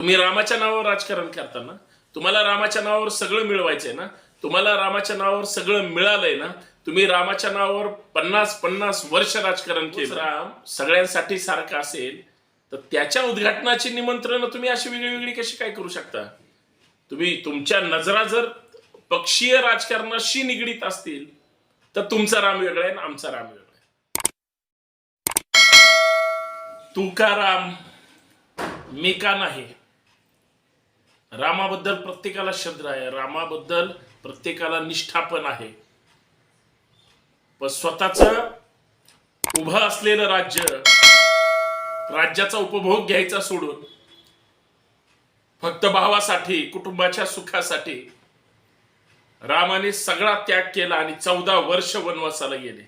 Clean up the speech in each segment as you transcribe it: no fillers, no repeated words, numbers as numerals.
तुम्ही रामाच्या नावावर राजकारण करताना तुम्हाला रामाच्या नावावर सगळं मिळवायचंय ना, तुम्हाला रामाच्या नावावर सगळं मिळालंय ना, तुम्ही रामाच्या नावावर 50-50 वर्ष राजकारण केलं. राम सगळ्यांसाठी सारखा असेल तर त्याच्या उद्घाटनाची निमंत्रण तुम्ही अशी वेगळी कशी काय करू शकता? तुम्ही तुमच्या नजरा जर पक्षीय राजकारणाशी निगडीत असतील तर तुमचा राम वेगळा आहे आणि आमचा राम वेगळा आहे. तू का राम, मी का नाही? रामाबद्दल प्रत्येकाला श्रद्धा आहे, रामाबद्दल प्रत्येकाला निष्ठा पण आहे. पण स्वतःच उभं असलेलं राज्याचा उपभोग घ्यायचा सोडून फक्त भावासाठी, कुटुंबाच्या सुखासाठी रामाने सगळा त्याग केला आणि 14 वर्ष वनवासाला गेले.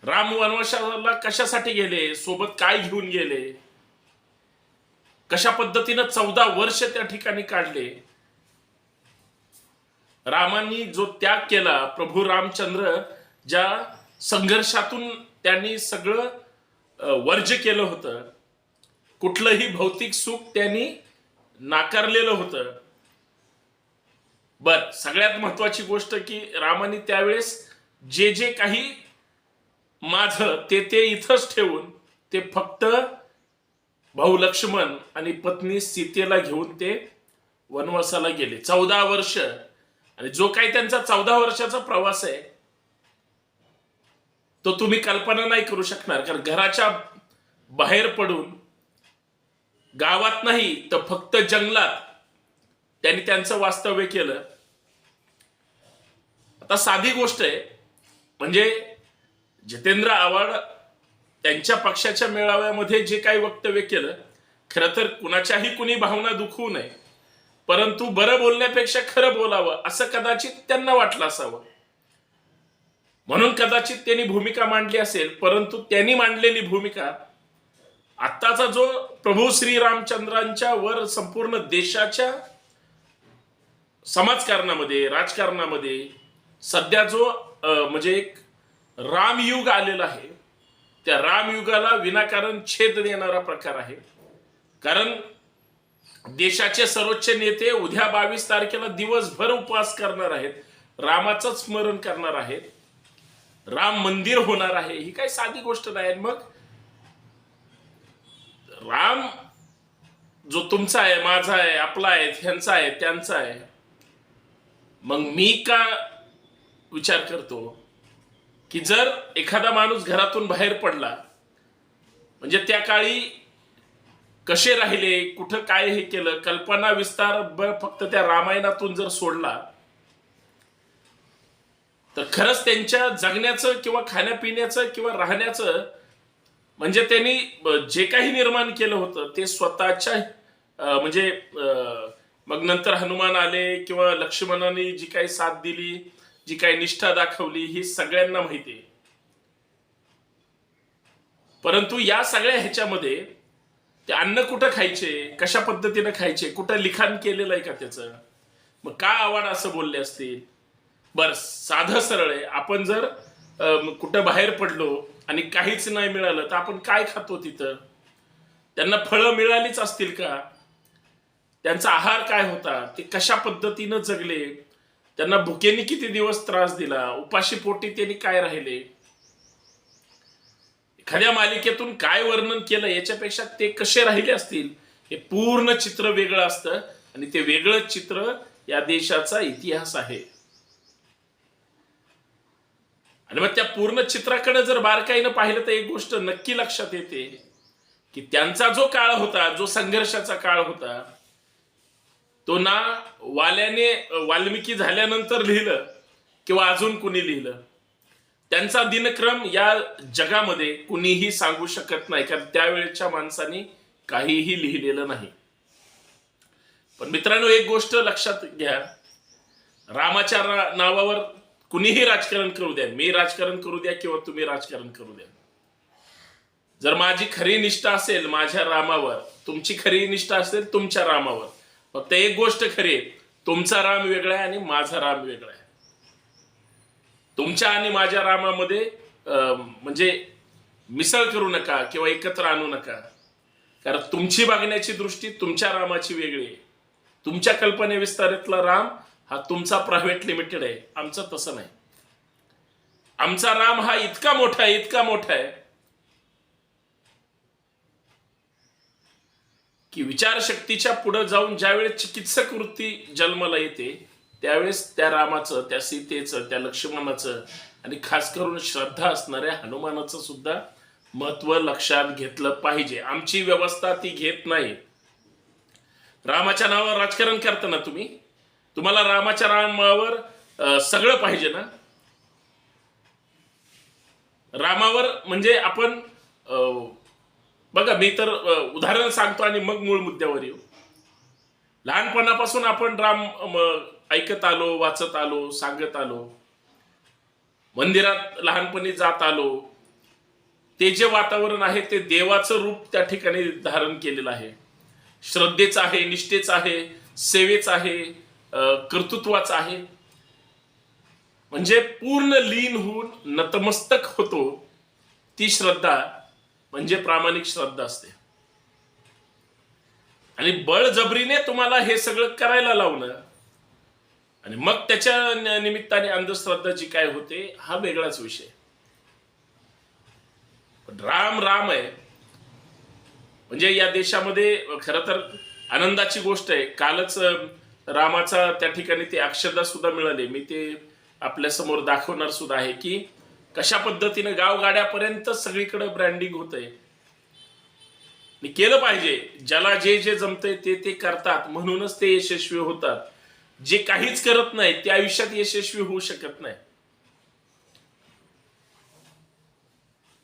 राम वनवासाला कशासाठी गेले, सोबत काय घेऊन गेले, कशा पद्धतीनं 14 वर्ष त्या ठिकाणी काढले? रामांनी जो त्याग केला, प्रभू रामचंद्र ज्या संघर्षातून त्यांनी सगळं वर्ज्य केलं होतं, कुठलंही भौतिक सुख त्यांनी नाकारलेलं होतं. बर, सगळ्यात महत्वाची गोष्ट की रामाने त्यावेळेस जे काही माझं ते इथंच ठेवून ते फक्त भाऊ लक्ष्मण आणि पत्नी सीतेला घेऊन ते वनवासाला गेले 14 वर्ष. आणि जो काही त्यांचा 14 वर्षाचा प्रवास आहे तो तुम्ही कल्पना नाही करू शकणार. कारण घराच्या बाहेर पडून, गावात नाही तर फक्त जंगलात त्यांनी त्यांचं वास्तव्य केलं. आता साधी गोष्ट आहे, म्हणजे जितेंद्र आव्हाड त्यांच्या पक्षाच्या मेळाव्यामध्ये जे काही वक्तव्य केलं, खरं तर कुणाच्याही कुणी भावना दुखवू नये, परंतु बरं बोलण्यापेक्षा खरं बोलावं असं कदाचित त्यांना वाटलं असावं, म्हणून कदाचित त्यांनी भूमिका मांडली असेल. परंतु त्यांनी मांडलेली भूमिका आत्ताचा जो प्रभू श्रीरामचंद्रांच्या वर संपूर्ण देशाच्या समाजकारणामध्ये, राजकारणामध्ये सध्या जो म्हणजे एक रामयुग आलेला आहे, त्या रामयुगाला विनाकारण छेद देणारा प्रकार आहे. कारण देशाचे सर्वोच्च नेते उद्या 22 तारखेला दिवसभर उपवास करणार आहेत, रामाचं स्मरण करणार आहेत, राम मंदिर होणार आहे. ही काही साधी गोष्ट नाही. मग राम जो तुमचा आहे, माझा आहे, आपला आहे, ह्यांचा आहे, त्यांचा आहे, मग मी का विचार करतो की जर एखादा माणूस घरातून बाहेर पडला, म्हणजे त्या काळी कसे राहिले, कुठं काय हे केलं, कल्पना विस्तार फक्त त्या रामायणातून जर सोडला तर खरंच त्यांच्या जगण्याचं किंवा खाण्यापिण्याचं किंवा राहण्याचं, म्हणजे त्यांनी जे काही निर्माण केलं होतं ते स्वतःच्या म्हणजे मग नंतर हनुमान आले किंवा लक्ष्मणाने जी काही साथ दिली, जी काही निष्ठा दाखवली, ही सगळ्यांना माहिती आहे. परंतु या सगळ्या ह्याच्यामध्ये ते अन्न कुठं खायचे, कशा पद्धतीनं खायचे, कुठं लिखाण केलेलं आहे का त्याचं? मग का आव्हाड असं बोलले असतील? बर, साधं सरळ आहे. आपण जर कुठं बाहेर पडलो आणि काहीच नाही मिळालं तर आपण काय खातो तिथं? त्यांना फळं मिळालीच असतील का? त्यांचा आहार काय होता, ते कशा पद्धतीनं जगले, त्यांना भुकेने किती दिवस त्रास दिला, उपाशी पोटी त्यांनी काय राहिले, एखाद्या मालिकेतून काय वर्णन केलं याच्यापेक्षा ते कसे राहिले असतील हे पूर्ण चित्र वेगळं असतं. आणि ते वेगळं चित्र या देशाचा इतिहास आहे. आणि मग त्या पूर्ण चित्राकडे जर बारकाईनं पाहिलं तर एक गोष्ट नक्की लक्षात येते की त्यांचा जो काळ होता, जो संघर्षाचा काळ होता, तो ना वाल्मिकी झाल्यानंतर लिहिलं किंवा अजून कुणी लिहिलं. त्यांचा दिनक्रम या जगामध्ये कुणीही सांगू शकत नाही, कारण त्यावेळेच्या माणसांनी काहीही लिहिलेलं नाही. पण मित्रांनो, एक गोष्ट लक्षात घ्या, रामाच्या नावावर कुणीही राजकारण करू द्या, मी राजकारण करू द्या किंवा तुम्ही राजकारण करू द्या, जर माझी खरी निष्ठा असेल माझ्या रामावर, तुमची खरी निष्ठा असेल तुमच्या रामावर, फक्त एक गोष्ट खरी आहे, तुमचा राम वेगळा आहे आणि माझा राम वेगळा आहे. तुमच्या आणि माझ्या रामामध्ये म्हणजे मिसळ करू नका किंवा एकत्र आणू नका. कारण तुमची बघण्याची दृष्टी तुमच्या रामाची वेगळी आहे. तुमच्या कल्पने विस्तारातला राम हा तुमचा प्रायव्हेट लिमिटेड आहे. आमचं तसं नाही. आमचा राम हा इतका मोठा आहे, इतका मोठा आहे की विचारशक्तीच्या पुढे जाऊन ज्यावेळेस चिकित्सक वृत्ती जन्माला येते त्यावेळेस त्या रामाचं, त्या सीतेचं, त्या लक्ष्मणाचं आणि खास करून श्रद्धा असणाऱ्या हनुमानाचं सुद्धा महत्व लक्षात घेतलं पाहिजे. आमची व्यवस्था ती घेत नाही. रामाच्या नावावर राजकारण करता ना तुम्ही, तुम्हाला रामाच्या नावावर सगळं पाहिजे ना. रामावर म्हणजे आपण बघा, मी तर उदाहरण सांगतो आणि मग मूळ मुद्द्यावर येऊ. लहानपणापासून आपण राम ऐकत आलो, वाचत आलो, सांगत आलो, मंदिरात लहानपणी जात आलो. ते जे वातावरण आहे ते देवाचं रूप त्या ठिकाणी धारण केलेलं आहे. श्रद्धेचं आहे, निष्ठेचं आहे, सेवेचं आहे, कर्तृत्वाचं आहे. म्हणजे पूर्ण लीन होऊन नतमस्तक होतो. ती श्रद्धा म्हणजे प्रामाणिक श्रद्धा असते. आणि बळजबरीने तुम्हाला हे सगळं करायला लावणं आणि मग त्याच्या निमित्ताने अंधश्रद्धा जी काय होते हा वेगळाच विषय. पण राम राम आहे म्हणजे या देशामध्ये खरं तर आनंदाची गोष्ट आहे. कालच रामाचा त्या ठिकाणी ते अक्षदा सुद्धा मिळाले. मी ते आपल्या समोर दाखवणार सुद्धा आहे की कशा पद्धतीने गावगाड्यापर्यंत सगळीकडे ब्रँडिंग होतंय. केलं पाहिजे. ज्याला जे जे जमतंय ते ते करतात म्हणूनच ते यशस्वी होतात. जे काहीच करत नाही ते आयुष्यात यशस्वी होऊ शकत नाही.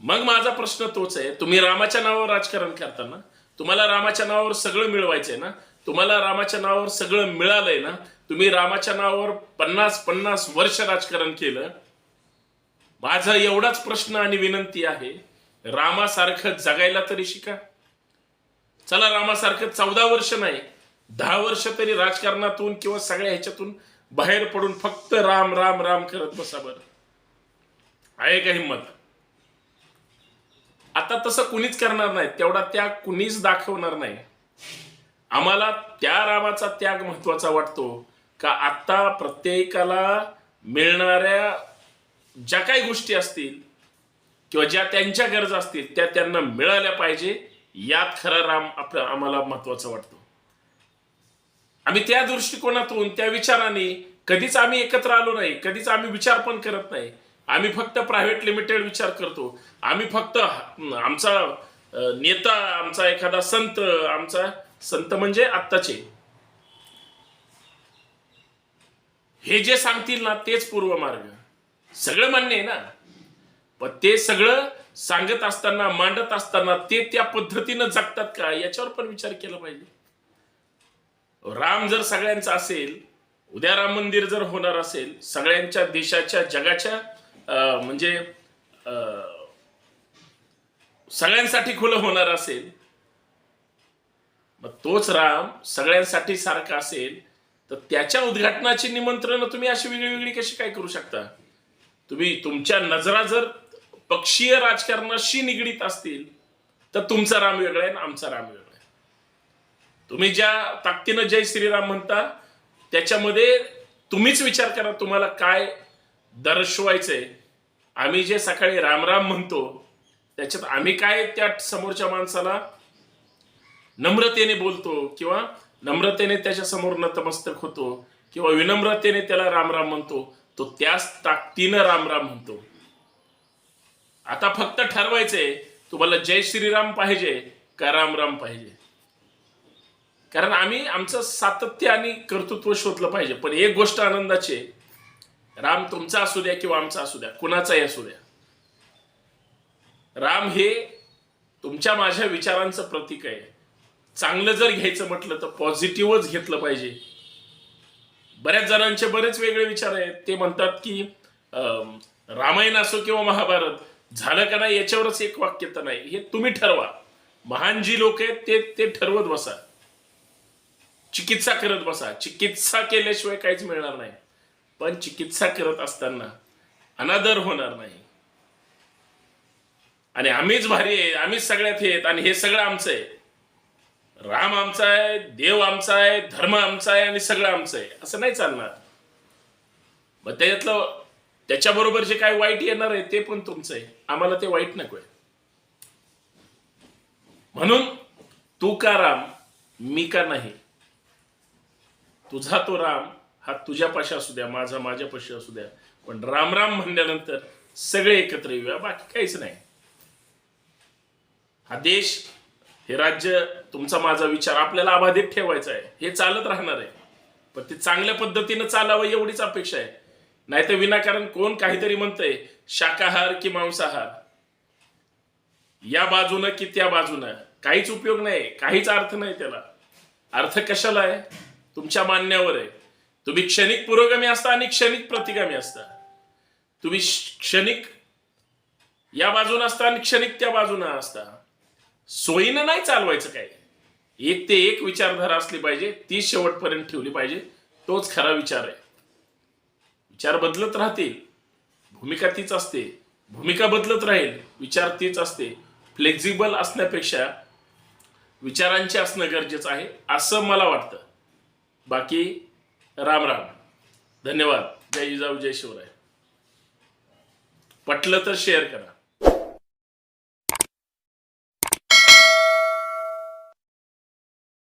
मग माझा प्रश्न तोच आहे, तुम्ही रामाच्या नावावर राजकारण करताना तुम्हाला रामाच्या नावावर सगळं मिळवायचंय ना, तुम्हाला रामाच्या नावावर सगळं मिळालंय ना, तुम्ही रामाच्या नावावर 50-50 वर्ष राजकारण केलं. माझा एवढाच प्रश्न आणि विनंती आहे, रामासारखं जगायला तरी शिका. चला रामासारखं 14 वर्ष नाही 10 वर्ष तरी राजकारणातून किंवा सगळ्या ह्याच्यातून बाहेर पडून फक्त राम राम राम करत बसा. बरं आहे का हिंमत? आता तसं कुणीच करणार नाही, तेवढा त्याग कुणीच दाखवणार नाही. आम्हाला त्या रामाचा त्याग महत्वाचा वाटतो का आता प्रत्येकाला मिळणाऱ्या ज्या काही गोष्टी असतील किंवा ज्या त्यांच्या गरजा असतील त्या त्यांना मिळाल्या पाहिजे. यात खरा राम आम्हाला महत्वाचा वाटतो. आम्ही त्या दृष्टिकोनातून त्या विचाराने कधीच आम्ही एकत्र आलो नाही, कधीच आम्ही विचार पण करत नाही. आम्ही फक्त प्रायव्हेट लिमिटेड विचार करतो. आम्ही फक्त आमचा नेता, आमचा एखादा संत, आमचा संत म्हणजे आत्ताचे हे जे सांगतील ना तेच पूर्व मार्ग. सगळं मान्य आहे ना, पण ते सगळं सांगत असताना, मांडत असताना ते त्या पद्धतीनं जगतात का याच्यावर पण विचार केला पाहिजे. राम जर सगळ्यांचा असेल, उद्या राम मंदिर जर होणार असेल, सगळ्यांच्या देशाच्या जगाच्या म्हणजे सगळ्यांसाठी खुलं होणार असेल, मग तोच राम सगळ्यांसाठी सारखा असेल तर त्याच्या उद्घाटनाची निमंत्रण तुम्ही अशी वेगळी वेगळी कशी काय करू शकता? तुम्ही तुमच्या नजरा जर पक्षीय राजकारणाशी निगडीत असतील तर तुमचा राम वेगळा आहे आणि आमचा राम वेगळा आहे. तुम्ही ज्या ताकदीनं जय श्रीराम म्हणता त्याच्यामध्ये तुम्हीच विचार करा तुम्हाला काय दर्शवायचंय. आम्ही जे सकाळी राम राम म्हणतो त्याच्यात आम्ही काय त्या समोरच्या माणसाला नम्रतेने बोलतो किंवा नम्रतेने त्याच्या समोर नतमस्तक होतो किंवा विनम्रतेने त्याला राम राम म्हणतो, तो त्याच ताकदीनं राम राम म्हणतो. आता फक्त ठरवायचंय तुम्हाला जय श्रीराम पाहिजे का राम राम पाहिजे. कारण आम्ही आमचं सातत्य आणि कर्तृत्व शोधलं पाहिजे. पण एक गोष्ट आनंदाची आहे, राम तुमचा असू द्या किंवा आमचा असू द्या, कुणाचाही असू द्या, राम हे तुमच्या माझ्या विचारांचं प्रतीक आहे. चांगलं जर घ्यायचं म्हटलं तर पॉझिटिव्हच घेतलं पाहिजे. बऱ्याच जणांचे बरेच वेगळे विचार आहेत. ते म्हणतात की रामायण असो किंवा महाभारत झालं का नाही याच्यावरच एक वाक्य तर नाही. हे तुम्ही ठरवा. महान जी लोक आहेत ते ठरवत बसा, चिकित्सा करत बसा. चिकित्सा केल्याशिवाय काहीच मिळणार नाही. पण चिकित्सा करत असताना अनादर होणार नाही. आणि आम्हीच भारी आहे, आम्हीच सगळ्यात हे आणि हे सगळं आमचं आहे राम आमचा आहे, देव आमचा आहे, धर्म आमचा आहे आणि सगळं आमचं आहे असं नाही चालणार. मग त्याच्याबरोबर जे काय वाईट येणार आहे ते पण तुमचं आहे. आम्हाला ते वाईट नकोय. म्हणून तू का राम, मी का नाही. तुझा तो राम हा तुझ्यापाशी असू द्या, माझा माझ्यापाशी असू द्या, पण राम राम म्हणल्यानंतर सगळे एकत्र येऊया, बाकी काहीच नाही. हा देश, हे राज्य, तुमचा माझा विचार आपल्याला अबाधित ठेवायचा आहे. हे चालत राहणार आहे, पण ते चांगल्या पद्धतीनं चालावं एवढीच अपेक्षा आहे. नाही तर विनाकारण कोण काहीतरी म्हणतंय शाकाहार की मांसाहार, या बाजूनं की त्या बाजूनं, काहीच उपयोग नाही, काहीच अर्थ नाही. त्याला अर्थ कशाला आहे? तुमच्या मान्यावर आहे. तुम्ही क्षणिक पुरोगामी असता आणि क्षणिक प्रतिगामी असता. तुम्ही क्षणिक या बाजून असता आणि क्षणिक त्या बाजून असता. सोयीनं नाही चालवायचं काय. एक ते एक विचारधारा असली पाहिजे, ती शेवटपर्यंत ठेवली पाहिजे. तोच खरा विचार आहे. विचार बदलत राहतील, भूमिका तीच असते. भूमिका बदलत राहील, विचार तीच असते. फ्लेक्झिबल असण्यापेक्षा विचारांचे असणं गरजेचं आहे असं मला वाटतं. बाकी राम राम, धन्यवाद. जय जिजाऊ, जय शिवराय. पटलं तर शेअर करा.